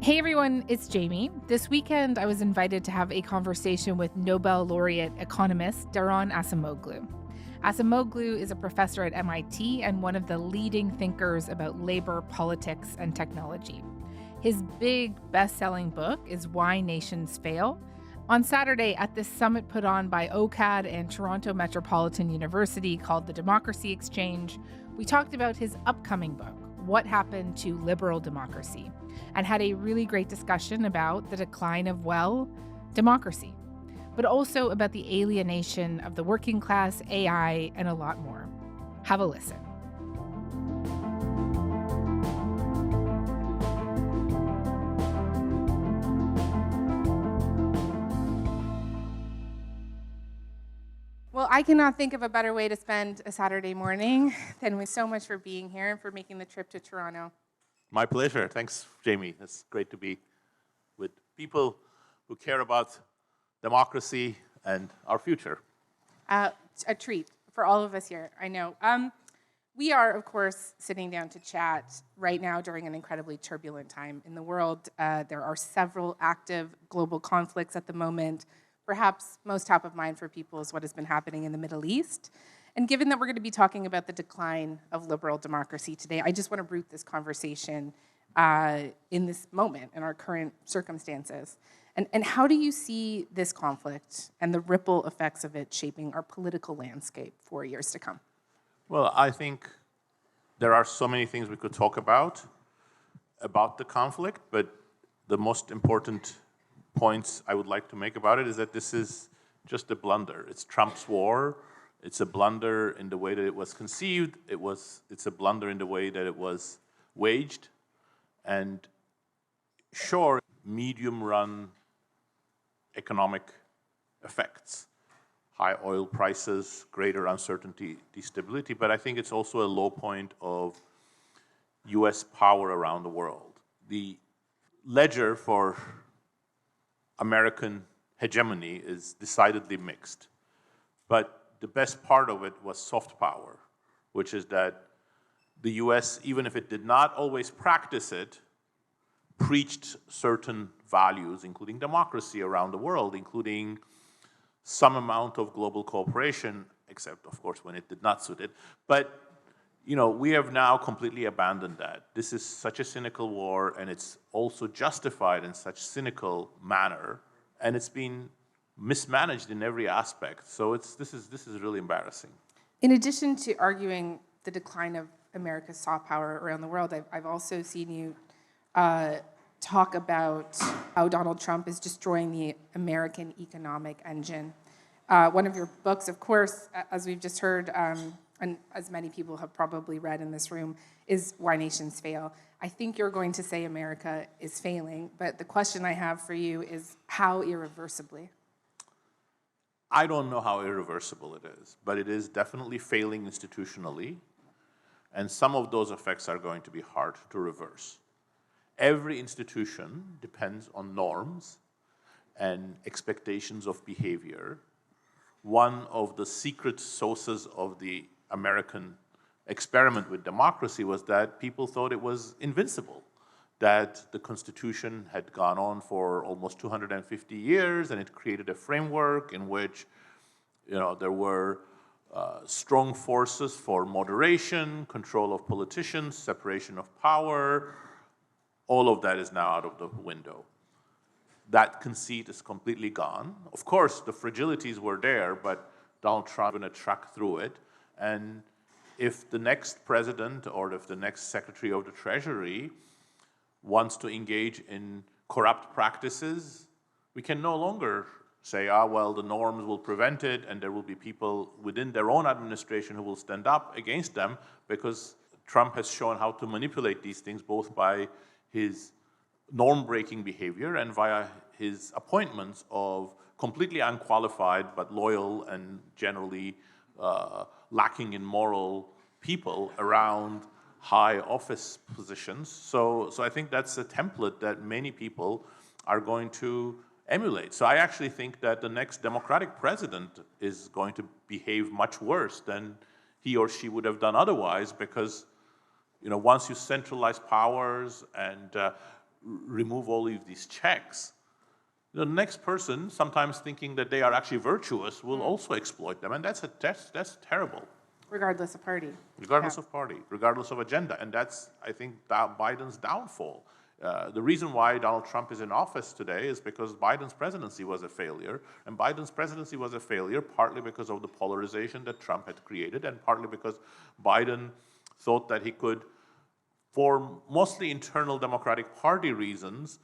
Hey everyone, it's Jamie. This weekend, I was invited to have a conversation with Nobel laureate economist Daron Acemoglu. Acemoglu is a professor at MIT and one of the leading thinkers about labor, politics, and technology. His big best-selling book is Why Nations Fail. On Saturday, at this summit put on by OCAD and Toronto Metropolitan University called the Democracy Exchange, we talked about his upcoming book, What Happened to Liberal Democracy, and had a really great discussion about the decline of, well, democracy, but also about the alienation of the working class, AI, and a lot more. Have a listen. Well, I cannot think of a better way to spend a Saturday morning than with so much for being here and for making the trip to Toronto. My pleasure. Thanks, Jamie. It's great to be with people who care about democracy and our future. A treat for all of us here, I know. We are, of course, sitting down to chat right now during an incredibly turbulent time in the world. There are several active global conflicts at the moment. Perhaps most top of mind for people is what has been happening in the Middle East. And given that we're going to be talking about the decline of liberal democracy today, I just want to root this conversation in this moment, in our current circumstances. And how do you see this conflict and the ripple effects of it shaping our political landscape for years to come? Well, I think there are so many things we could talk about the conflict, but the most important points I would like to make about it is that this is just a blunder. It's Trump's war. It's a blunder in the way that it was conceived. It's a blunder in the way that it was waged. And sure, medium-run economic effects, high oil prices, greater uncertainty, instability, but I think it's also a low point of US power around the world. The ledger for American hegemony is decidedly mixed. But the best part of it was soft power, which is that the US, even if it did not always practice it, preached certain values, including democracy around the world, including some amount of global cooperation, except, of course, when it did not suit it. But we have now completely abandoned that. This is such a cynical war, and it's also justified in such cynical manner, and it's been mismanaged in every aspect. So this is really embarrassing. In addition to arguing the decline of America's soft power around the world, I've also seen you talk about how Donald Trump is destroying the American economic engine. One of your books, of course, as we've just heard, and as many people have probably read in this room, is Why Nations Fail. I think you're going to say America is failing, but the question I have for you is how irreversibly? I don't know how irreversible it is, but it is definitely failing institutionally, and some of those effects are going to be hard to reverse. Every institution depends on norms and expectations of behavior. One of the secret sources of the American experiment with democracy was that people thought it was invincible, that the Constitution had gone on for almost 250 years, and it created a framework in which there were strong forces for moderation, control of politicians, separation of power. All of that is now out of the window. That conceit is completely gone. Of course, the fragilities were there, but Donald Trump is going to track through it. And if the next president or if the next Secretary of the Treasury wants to engage in corrupt practices, we can no longer say, well, the norms will prevent it, and there will be people within their own administration who will stand up against them, because Trump has shown how to manipulate these things both by his norm-breaking behavior and via his appointments of completely unqualified but loyal and generally lacking in moral people around high office positions. So I think that's a template that many people are going to emulate. So I actually think that the next Democratic president is going to behave much worse than he or she would have done otherwise, because once you centralize powers and remove all of these checks, the next person, sometimes thinking that they are actually virtuous, will also exploit them, and that's terrible. Regardless of party. Regardless of party, regardless of agenda, and that's, I think, Biden's downfall. The reason why Donald Trump is in office today is because Biden's presidency was a failure, and Biden's presidency was a failure partly because of the polarization that Trump had created, and partly because Biden thought that he could, for mostly internal Democratic Party reasons,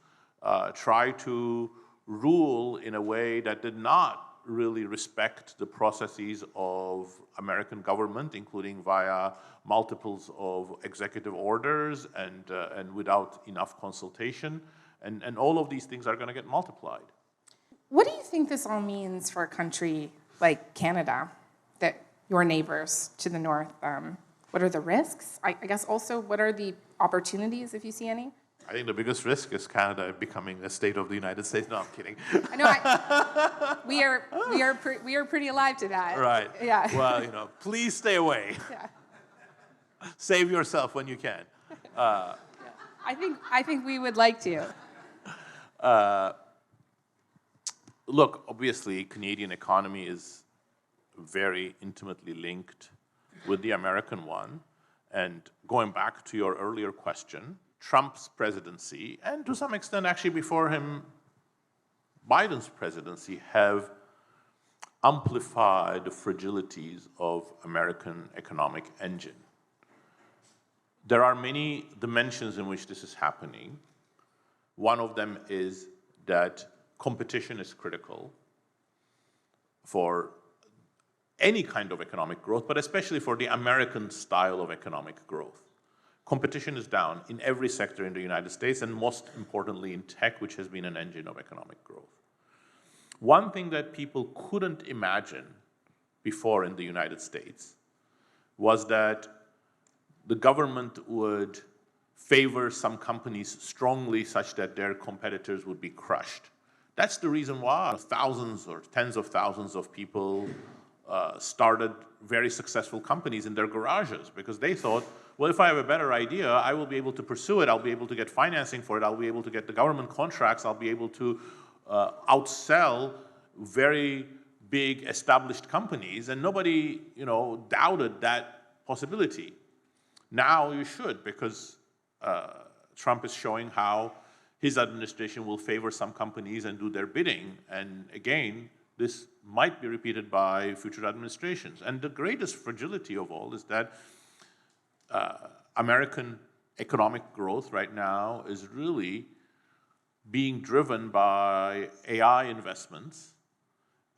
try to rule in a way that did not really respect the processes of American government, including via multiples of executive orders and without enough consultation. And all of these things are going to get multiplied. What do you think this all means for a country like Canada, that your neighbors to the north? What are the risks? I guess also, what are the opportunities, if you see any? I think the biggest risk is Canada becoming a state of the United States. No, I'm kidding. I know. We are pretty alive to that. Right. Yeah. Well, please stay away. Yeah. Save yourself when you can. I think we would like to. Look, obviously, Canadian economy is very intimately linked with the American one. And going back to your earlier question, Trump's presidency, and to some extent actually before him, Biden's presidency, have amplified the fragilities of American economic engine. There are many dimensions in which this is happening. One of them is that competition is critical for any kind of economic growth, but especially for the American style of economic growth. Competition is down in every sector in the United States, and most importantly in tech, which has been an engine of economic growth. One thing that people couldn't imagine before in the United States was that the government would favor some companies strongly such that their competitors would be crushed. That's the reason why thousands or tens of thousands of people started very successful companies in their garages, because they thought, well, if I have a better idea, I will be able to pursue it, I'll be able to get financing for it, I'll be able to get the government contracts, I'll be able to outsell very big established companies, and nobody, doubted that possibility. Now you should, because Trump is showing how his administration will favor some companies and do their bidding, and again, this might be repeated by future administrations. And the greatest fragility of all is that American economic growth right now is really being driven by AI investments,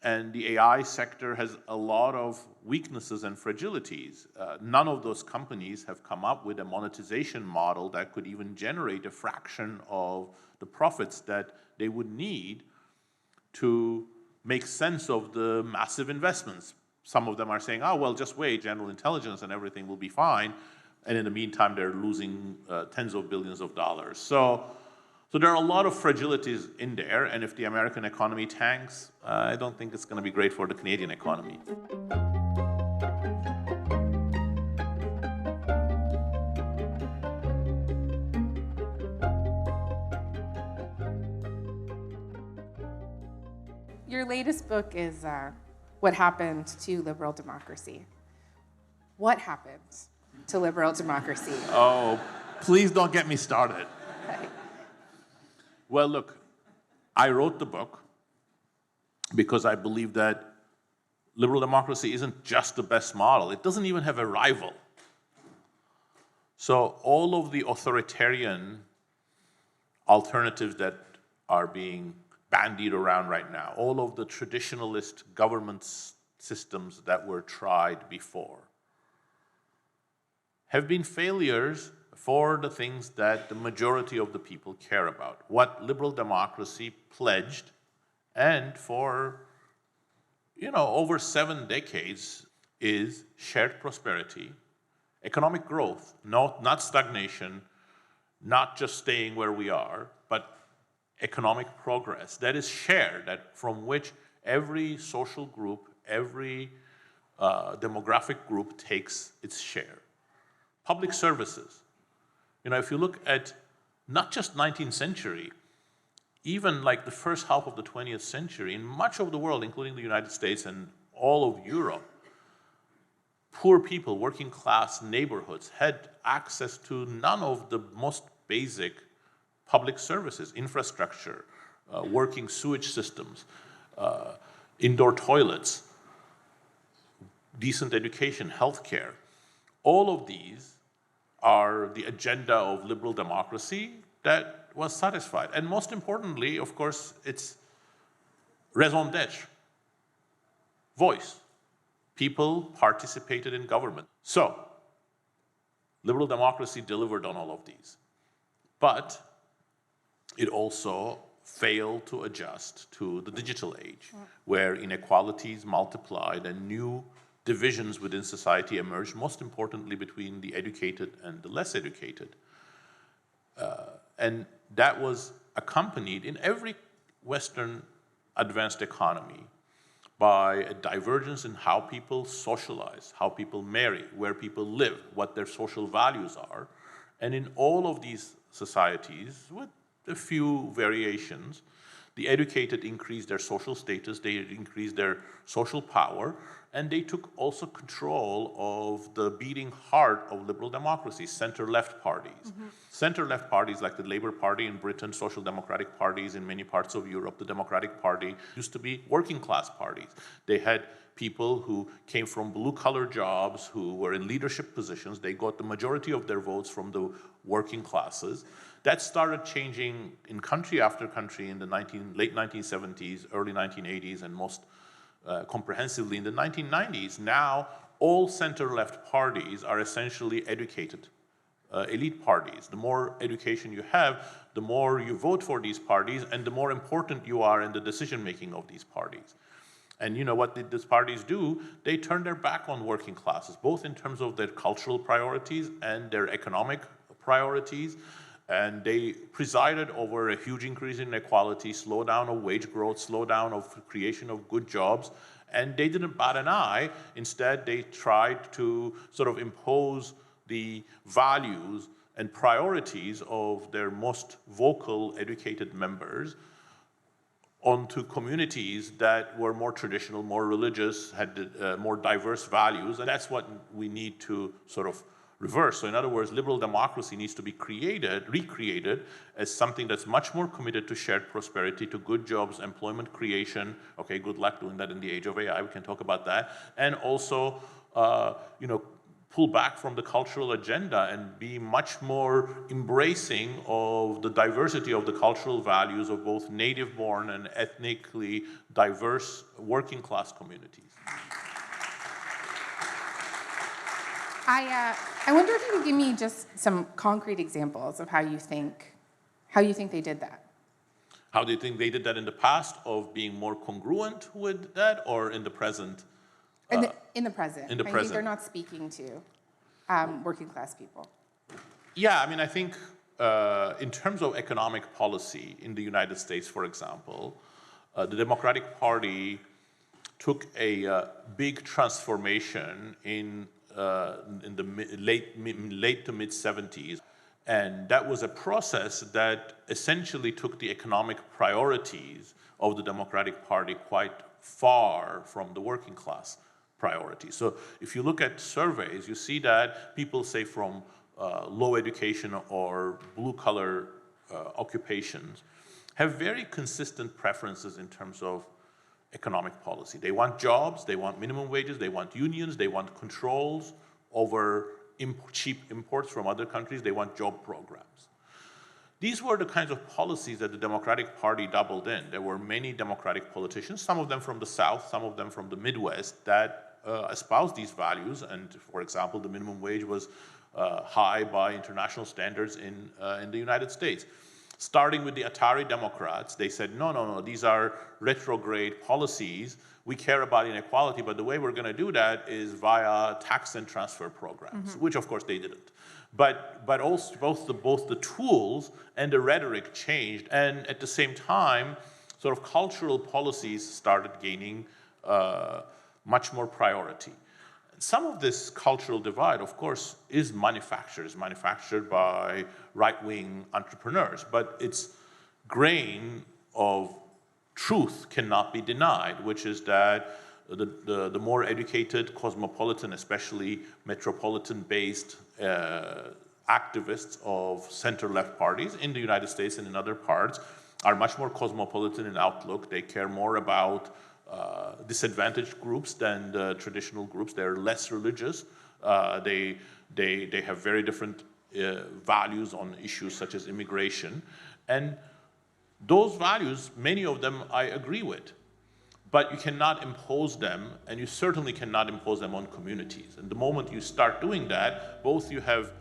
and the AI sector has a lot of weaknesses and fragilities. None of those companies have come up with a monetization model that could even generate a fraction of the profits that they would need to make sense of the massive investments. Some of them are saying, oh, well, just wait, general intelligence and everything will be fine. And in the meantime, they're losing tens of billions of dollars. So there are a lot of fragilities in there. And if the American economy tanks, I don't think it's going to be great for the Canadian economy. Your latest book is What Happened to Liberal Democracy. What happened to liberal democracy? Oh, please don't get me started. Okay. Well, look, I wrote the book because I believe that liberal democracy isn't just the best model. It doesn't even have a rival. So all of the authoritarian alternatives that are being bandied around right now, all of the traditionalist government systems that were tried before, have been failures for the things that the majority of the people care about, what liberal democracy pledged, and for, over 7 decades is shared prosperity, economic growth, not stagnation, not just staying where we are, but economic progress that is shared, that from which every social group, every demographic group takes its share. Public services. If you look at not just 19th century, even like the first half of the 20th century, in much of the world, including the United States and all of Europe, poor people, working class neighborhoods had access to none of the most basic public services, infrastructure, working sewage systems, indoor toilets, decent education, healthcare. All of these are the agenda of liberal democracy that was satisfied. And most importantly, of course, it's raison d'être, voice. People participated in government. So, liberal democracy delivered on all of these. But it also failed to adjust to the digital age, where inequalities multiplied and new divisions within society emerged, most importantly between the educated and the less educated. And that was accompanied in every Western advanced economy by a divergence in how people socialize, how people marry, where people live, what their social values are. And in all of these societies, with a few variations, the educated increased their social status, they increased their social power, and they took also control of the beating heart of liberal democracy, center-left parties. Center-left parties like the Labour Party in Britain, social democratic parties in many parts of Europe, the Democratic Party used to be working-class parties. They had people who came from blue-collar jobs, who were in leadership positions. They got the majority of their votes from the working classes. That started changing in country after country in the late 1970s, early 1980s, and most comprehensively in the 1990s. Now, all center-left parties are essentially educated elite parties. The more education you have, the more you vote for these parties, and the more important you are in the decision-making of these parties. And you know what did these parties do? They turned their back on working classes, both in terms of their cultural priorities and their economic priorities. And they presided over a huge increase in inequality, slowdown of wage growth, slowdown of creation of good jobs, and they didn't bat an eye. Instead, they tried to sort of impose the values and priorities of their most vocal, educated members onto communities that were more traditional, more religious, had more diverse values, and that's what we need to sort of reverse. So in other words, liberal democracy needs to be recreated as something that's much more committed to shared prosperity, to good jobs, employment creation. Okay, good luck doing that in the age of AI, we can talk about that. And also, pull back from the cultural agenda and be much more embracing of the diversity of the cultural values of both native-born and ethnically diverse working class communities. I wonder if you could give me just some concrete examples of how you think they did that. How do you think they did that in the past, of being more congruent with that, or in the present? In the present. In the I present. think they're not speaking to working class people. Yeah, I mean, I think in terms of economic policy in the United States, for example, the Democratic Party took a big transformation in the late to mid 70s. And that was a process that essentially took the economic priorities of the Democratic Party quite far from the working class priorities. So if you look at surveys, you see that people, say, from low education or blue-collar occupations have very consistent preferences in terms of economic policy. They want jobs, they want minimum wages, they want unions, they want controls over cheap imports from other countries, they want job programs. These were the kinds of policies that the Democratic Party doubled in. There were many Democratic politicians, some of them from the South, some of them from the Midwest, that espoused these values. And for example, the minimum wage was high by international standards in the United States. Starting with the Atari Democrats, they said, no, these are retrograde policies. We care about inequality, but the way we're going to do that is via tax and transfer programs, which of course they didn't. But also both the tools and the rhetoric changed, and at the same time, sort of cultural policies started gaining much more priority. some of this cultural divide, of course, is manufactured by right-wing entrepreneurs, but its grain of truth cannot be denied, which is that the more educated, cosmopolitan, especially metropolitan-based activists of center-left parties in the United States and in other parts are much more cosmopolitan in outlook. They care more about disadvantaged groups than the traditional groups. They're less religious. They have very different values on issues such as immigration. And those values, many of them I agree with. But you cannot impose them, and you certainly cannot impose them on communities. And the moment you start doing that, both you have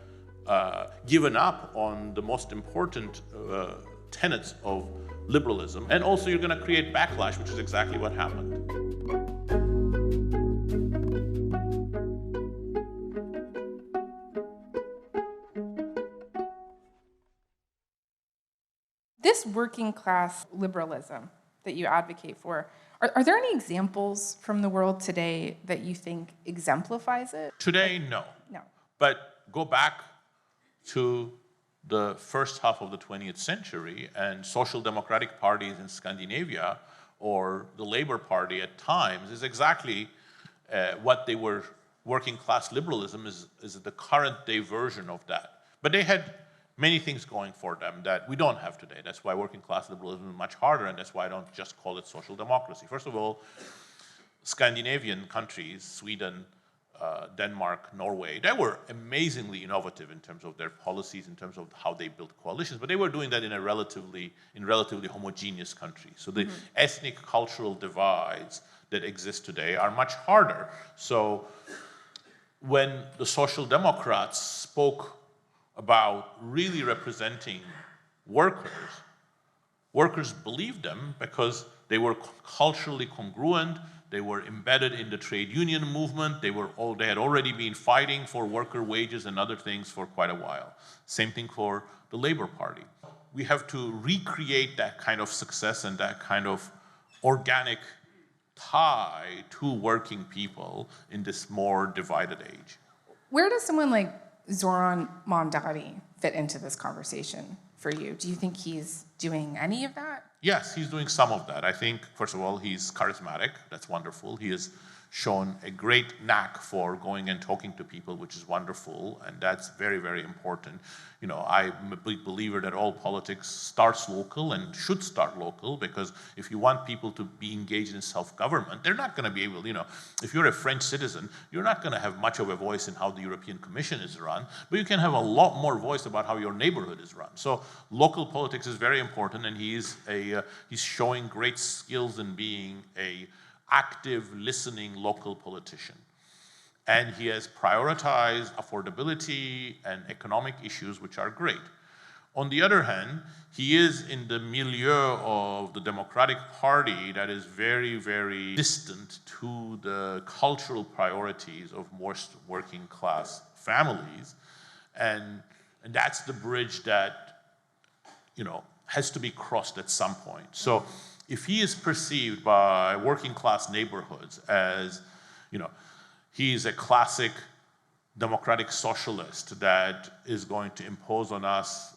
given up on the most important tenets of liberalism, and also you're going to create backlash, which is exactly what happened. This working class liberalism that you advocate for, are there any examples from the world today that you think exemplifies it? Today, no. No. But go back to the first half of the 20th century, and social democratic parties in Scandinavia, or the Labour Party at times, is exactly what they were. Working class liberalism is the current day version of that. But they had many things going for them that we don't have today. That's why working class liberalism is much harder, and that's why I don't just call it social democracy. First of all, Scandinavian countries, Sweden, Denmark, Norway, they were amazingly innovative in terms of their policies, in terms of how they built coalitions, but they were doing that in relatively homogeneous countries. So the ethnic cultural divides that exist today are much harder. So when the Social Democrats spoke about really representing workers believed them because they were culturally congruent. They were embedded in the trade union movement. They had already been fighting for worker wages and other things for quite a while. Same thing for the Labour Party. We have to recreate that kind of success and that kind of organic tie to working people in this more divided age. Where does someone like Zoran Mondani fit into this conversation for you? Do you think he's doing any of that? Yes, he's doing some of that. I think, first of all, he's charismatic. That's wonderful. He has shown a great knack for going and talking to people, which is wonderful, and that's very, very important. You know, I'm a big believer that all politics starts local and should start local, because if you want people to be engaged in self-government, they're not going to be able, if you're a French citizen, you're not going to have much of a voice in how the European Commission is run, but you can have a lot more voice about how your neighborhood is run. So local politics is very important, and he's showing great skills in being a active, listening local politician. And he has prioritized affordability and economic issues, which are great. On the other hand, he is in the milieu of the Democratic Party that is very, very distant to the cultural priorities of most working class families. And that's the bridge that, has to be crossed at some point. So if he is perceived by working class neighborhoods as, he's a classic democratic socialist that is going to impose on us,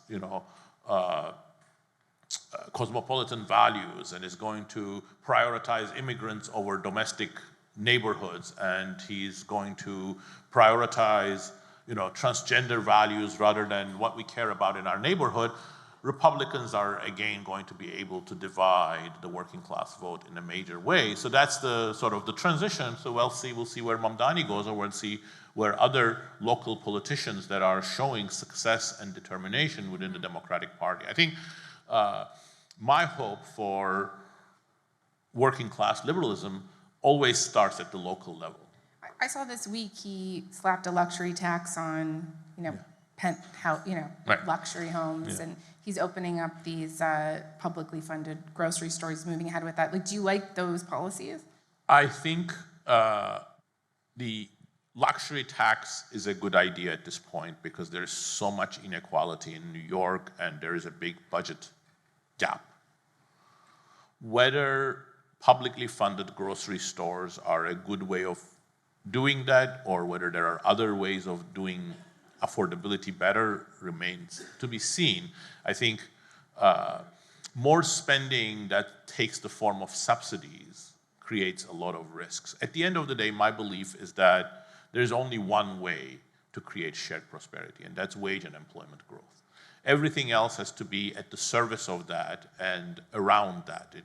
cosmopolitan values, and is going to prioritize immigrants over domestic neighborhoods, and he's going to prioritize, transgender values rather than what we care about in our neighborhood, Republicans are again going to be able to divide the working class vote in a major way. So that's the sort of the transition. So we'll see where Mamdani goes, or we'll see where other local politicians that are showing success and determination within the Democratic Party. I think my hope for working class liberalism always starts at the local level. I saw this week he slapped a luxury tax on, penthouse, Right. luxury homes, and he's opening up these publicly funded grocery stores, moving ahead with that. Like, do you like those policies? I think the luxury tax is a good idea at this point because there's so much inequality in New York and there is a big budget gap. Whether publicly funded grocery stores are a good way of doing that or whether there are other ways of doing affordability better remains to be seen. I think more spending that takes the form of subsidies creates a lot of risks. At the end of the day, my belief is that there's only one way to create shared prosperity, and that's wage and employment growth. Everything else has to be at the service of that and around that.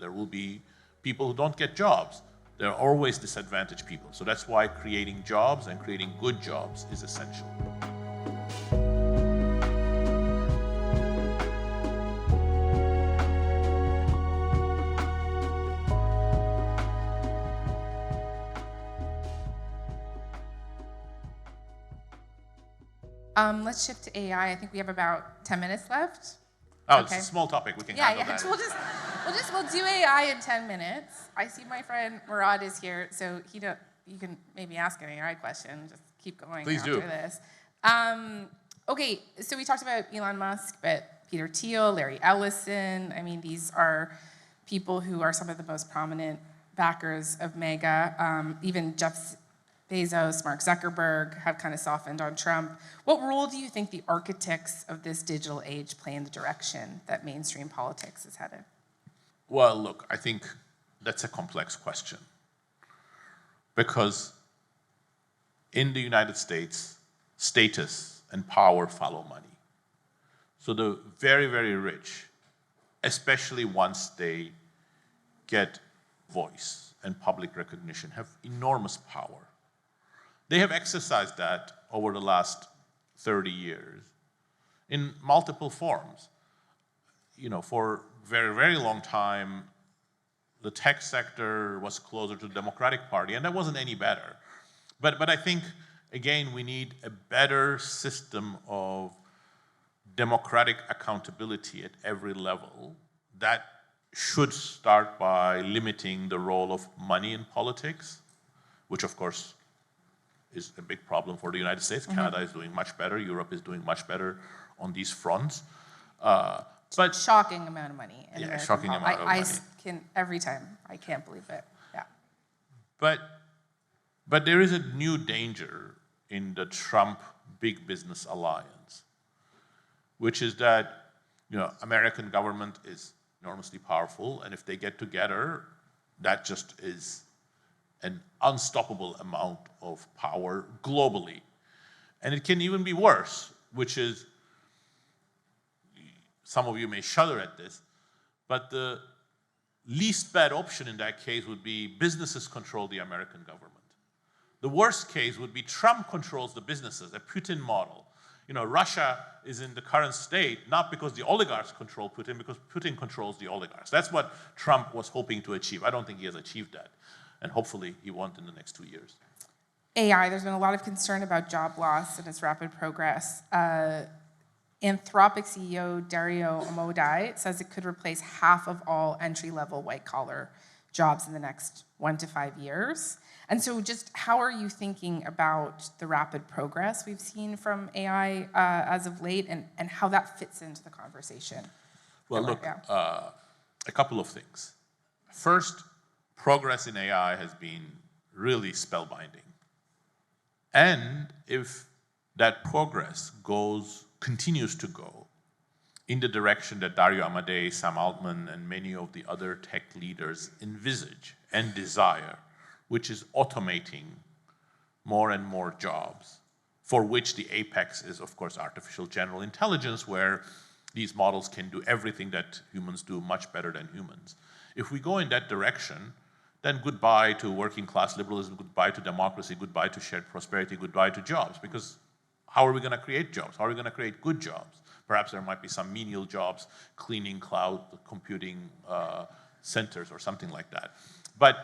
There will be people who don't get jobs. There are always disadvantaged people. So that's why creating jobs and creating good jobs is essential. Let's shift to AI. I think we have about 10 minutes left. Oh, Okay. It's a small topic. We can handle that. We'll do AI in 10 minutes. I see my friend Murad is here, so you can maybe ask an AI question. Just keep going Please after do. this. Okay, so we talked about Elon Musk, but Peter Thiel, Larry Ellison, I mean, these are people who are some of the most prominent backers of MAGA. Even Jeff Bezos, Mark Zuckerberg have kind of softened on Trump. What role do you think the architects of this digital age play in the direction that mainstream politics is headed? Well, look, I think that's a complex question. Because in the United States, status and power follow money. So the very, very rich, especially once they get voice and public recognition, have enormous power. They have exercised that over the last 30 years in multiple forms. For a very, very long time, the tech sector was closer to the Democratic Party, and that wasn't any better. But I think, again, we need a better system of democratic accountability at every level. That should start by limiting the role of money in politics, which, of course, is a big problem for the United States. Mm-hmm. Canada is doing much better. Europe is doing much better on these fronts. But shocking amount of money. Shocking amount of money. Every time, I can't believe it. Yeah. But there is a new danger in the Trump big business alliance, which is that American government is enormously powerful, and if they get together, that just is an unstoppable amount of power globally. And it can even be worse, which is, some of you may shudder at this, but the least bad option in that case would be businesses control the American government. The worst case would be Trump controls the businesses, a Putin model. Russia is in the current state not because the oligarchs control Putin, because Putin controls the oligarchs. That's what Trump was hoping to achieve. I don't think he has achieved that. And hopefully he won't in the next 2 years. AI, there's been a lot of concern about job loss and its rapid progress. Anthropic CEO Daron Acemoglu says it could replace half of all entry-level white-collar jobs in the next 1 to 5 years. And so just how are you thinking about the rapid progress we've seen from AI as of late and how that fits into the conversation? Well, look, a couple of things. First, progress in AI has been really spellbinding. And if that progress continues to go in the direction that Dario Amodei, Sam Altman, and many of the other tech leaders envisage and desire, which is automating more and more jobs, for which the apex is, of course, artificial general intelligence, where these models can do everything that humans do much better than humans. If we go in that direction, then goodbye to working class liberalism, goodbye to democracy, goodbye to shared prosperity, goodbye to jobs, because how are we going to create jobs? How are we going to create good jobs? Perhaps there might be some menial jobs, cleaning cloud computing centers or something like that. But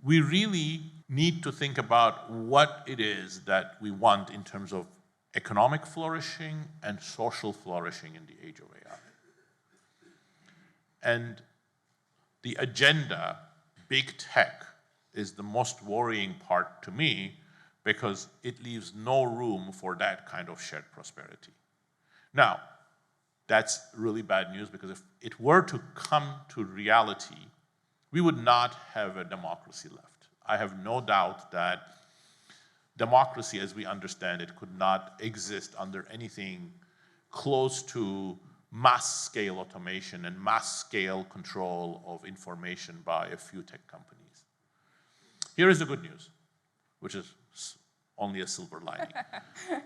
we really need to think about what it is that we want in terms of economic flourishing and social flourishing in the age of AI. And the agenda, big tech, is the most worrying part to me because it leaves no room for that kind of shared prosperity. Now, that's really bad news because if it were to come to reality, we would not have a democracy left. I have no doubt that democracy as we understand it could not exist under anything close to mass-scale automation and mass-scale control of information by a few tech companies. Here is the good news, which is only a silver lining.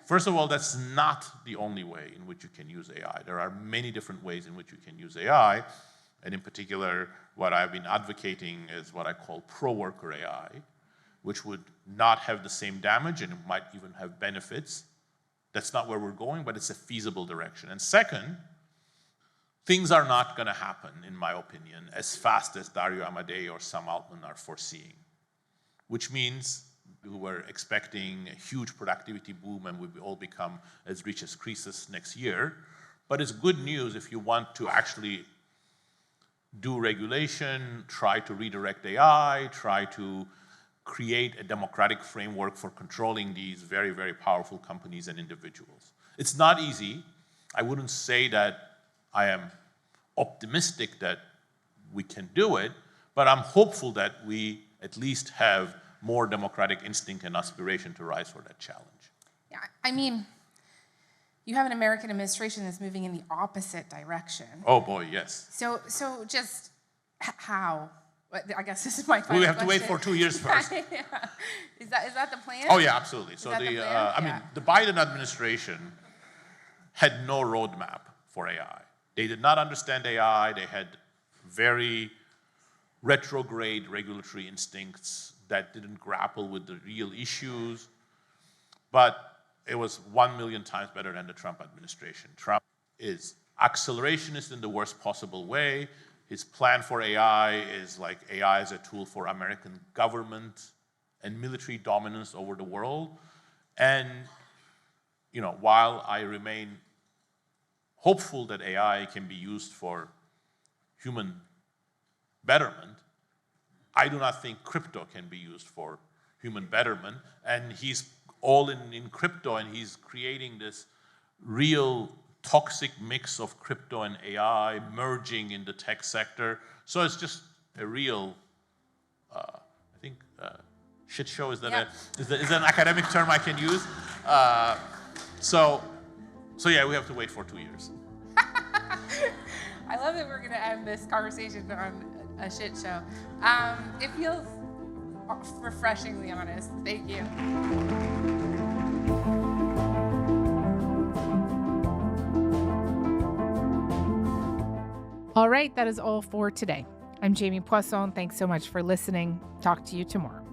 First of all, that's not the only way in which you can use AI. There are many different ways in which you can use AI, and in particular, what I've been advocating is what I call pro-worker AI, which would not have the same damage and it might even have benefits. That's not where we're going, but it's a feasible direction. And second, things are not going to happen, in my opinion, as fast as Dario Amodei or Sam Altman are foreseeing, which means we were expecting a huge productivity boom and we will all become as rich as Croesus next year. But it's good news if you want to actually do regulation, try to redirect AI, try to create a democratic framework for controlling these very, very powerful companies and individuals. It's not easy. I wouldn't say that I am optimistic that we can do it, but I'm hopeful that we at least have more democratic instinct and aspiration to rise for that challenge. Yeah, I mean, you have an American administration that's moving in the opposite direction. Oh boy, yes. So just how? I guess this is my final We have to question. wait for 2 years first. Yeah. Is that the plan? Oh yeah, absolutely. So I mean, the Biden administration had no roadmap for AI. They did not understand AI. They had very retrograde regulatory instincts that didn't grapple with the real issues. But it was 1 million times better than the Trump administration. Trump is accelerationist in the worst possible way. His plan for AI is like AI as a tool for American government and military dominance over the world. And while I remain hopeful that AI can be used for human betterment, I do not think crypto can be used for human betterment. And he's all in crypto, and he's creating this real toxic mix of crypto and AI merging in the tech sector. So it's just a real, I think, shit show. Is that an academic term I can use? So yeah, we have to wait for 2 years. I love that we're going to end this conversation on a shit show. It feels refreshingly honest. Thank you. All right, that is all for today. I'm Jamie Poisson. Thanks so much for listening. Talk to you tomorrow.